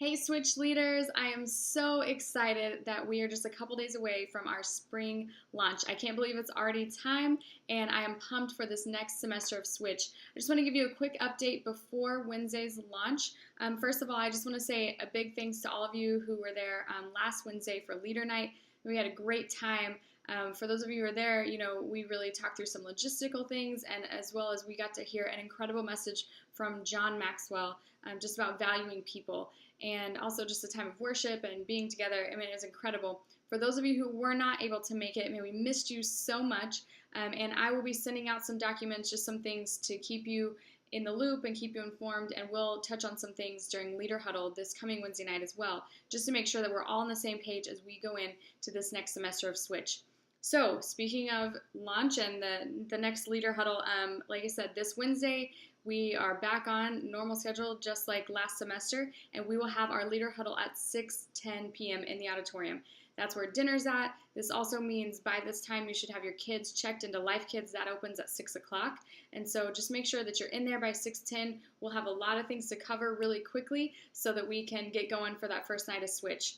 Hey, Switch leaders! I am so excited that we are just a couple days away from our spring launch. I can't believe it's already time, and I am pumped for this next semester of Switch. I just want to give you a quick update before Wednesday's launch. First of all, I just want to say a big thanks to all of you who were there last Wednesday for Leader Night. We had a great time. For those of you who were there, we really talked through some logistical things, and as well as we got to hear an incredible message from John Maxwell just about valuing people, and also just a time of worship and being together. I mean, it was incredible. For those of you who were not able to make it, I mean, we missed you so much, and I will be sending out some documents, just some things to keep you in the loop and keep you informed, and we'll touch on some things during Leader Huddle this coming Wednesday night as well, just to make sure that we're all on the same page as we go in to this next semester of Switch. So, speaking of launch and the next Leader Huddle, like I said, this Wednesday we are back on normal schedule just like last semester, and we will have our Leader Huddle at 6:10 p.m. in the auditorium. That's where dinner's at. This also means by this time you should have your kids checked into Life Kids. That opens at 6 o'clock. And so just make sure that you're in there by 6:10. We'll have a lot of things to cover really quickly so that we can get going for that first night of Switch.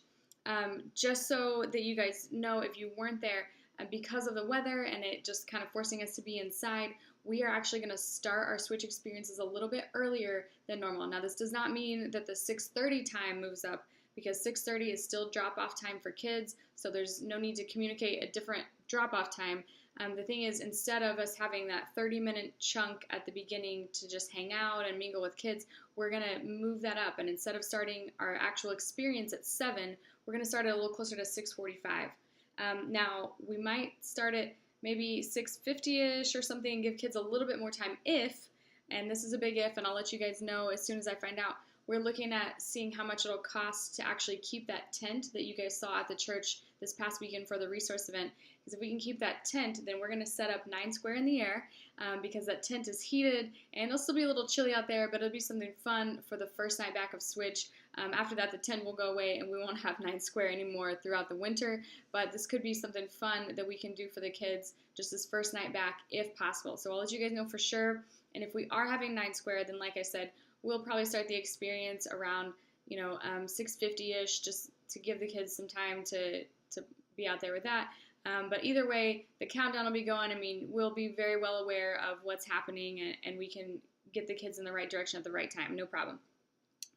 Just so that you guys know, if you weren't there, because of the weather and it just kind of forcing us to be inside, we are actually going to start our Switch experiences a little bit earlier than normal. Now, this does not mean that the 6:30 time moves up, because 6:30 is still drop-off time for kids, so there's no need to communicate a different drop-off time. The thing is, instead of us having that 30-minute chunk at the beginning to just hang out and mingle with kids, we're going to move that up, and instead of starting our actual experience at 7, we're going to start it a little closer to 6:45. Now, we might start at maybe 6:50-ish or something and give kids a little bit more time if, and this is a big if, and I'll let you guys know as soon as I find out, we're looking at seeing how much it'll cost to actually keep that tent that you guys saw at the church this past weekend for the resource event. Because if we can keep that tent, then we're going to set up 9 square in the air, because that tent is heated, and it'll still be a little chilly out there, but it'll be something fun for the first night back of Switch. After that, the tent will go away, and we won't have 9 square anymore throughout the winter, but this could be something fun that we can do for the kids just this first night back if possible. So I'll let you guys know for sure, and if we are having 9 square, then like I said, we'll probably start the experience around 6:50-ish, just to give the kids some time to be out there with that. But either way, the countdown will be going. I mean, we'll be very well aware of what's happening, and we can get the kids in the right direction at the right time, no problem.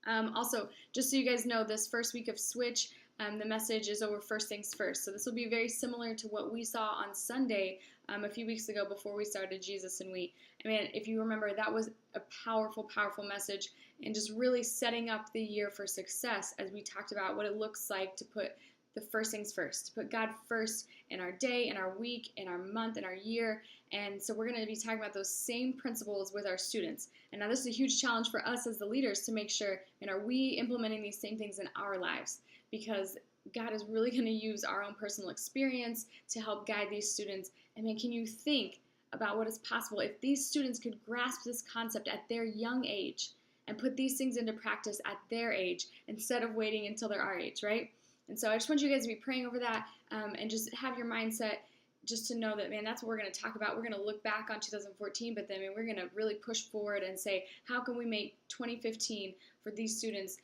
Also, just so you guys know, this first week of Switch, the message is over first things first. So this will be very similar to what we saw on Sunday a few weeks ago before we started Jesus and We. I mean, if you remember, that was a powerful, powerful message, and just really setting up the year for success as we talked about what it looks like to put the first things first, to put God first in our day, in our week, in our month, in our year. And so we're going to be talking about those same principles with our students. And now this is a huge challenge for us as the leaders to make sure, are we implementing these same things in our lives? Because God is really going to use our own personal experience to help guide these students. I mean, can you think about what is possible if these students could grasp this concept at their young age and put these things into practice at their age instead of waiting until they're our age, right? And so I just want you guys to be praying over that, and just have your mindset just to know that, man, that's what we're going to talk about. We're going to look back on 2014, but then we're going to really push forward and say, how can we make 2015 for these students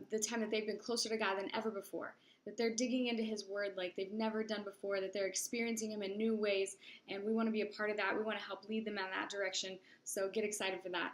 the time that they've been closer to God than ever before, that they're digging into His Word like they've never done before, that they're experiencing Him in new ways, and we want to be a part of that. We want to help lead them in that direction, so get excited for that.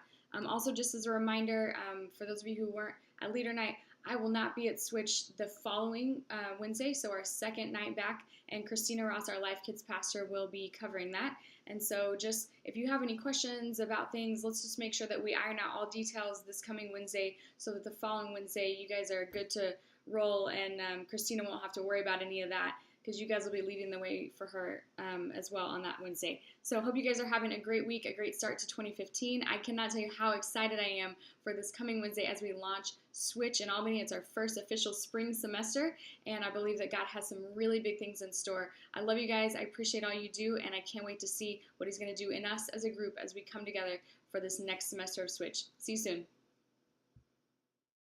Also, just as a reminder, for those of you who weren't at Leader Night, I will not be at Switch the following Wednesday, so our second night back, and Christina Ross, our Life Kids pastor, will be covering that. And so just, if you have any questions about things, let's just make sure that we iron out all details this coming Wednesday so that the following Wednesday you guys are good to roll, and Christina won't have to worry about any of that, because you guys will be leading the way for her as well on that Wednesday. So I hope you guys are having a great week, a great start to 2015. I cannot tell you how excited I am for this coming Wednesday as we launch Switch in Albany. It's our first official spring semester, and I believe that God has some really big things in store. I love you guys. I appreciate all you do, and I can't wait to see what He's going to do in us as a group as we come together for this next semester of Switch. See you soon.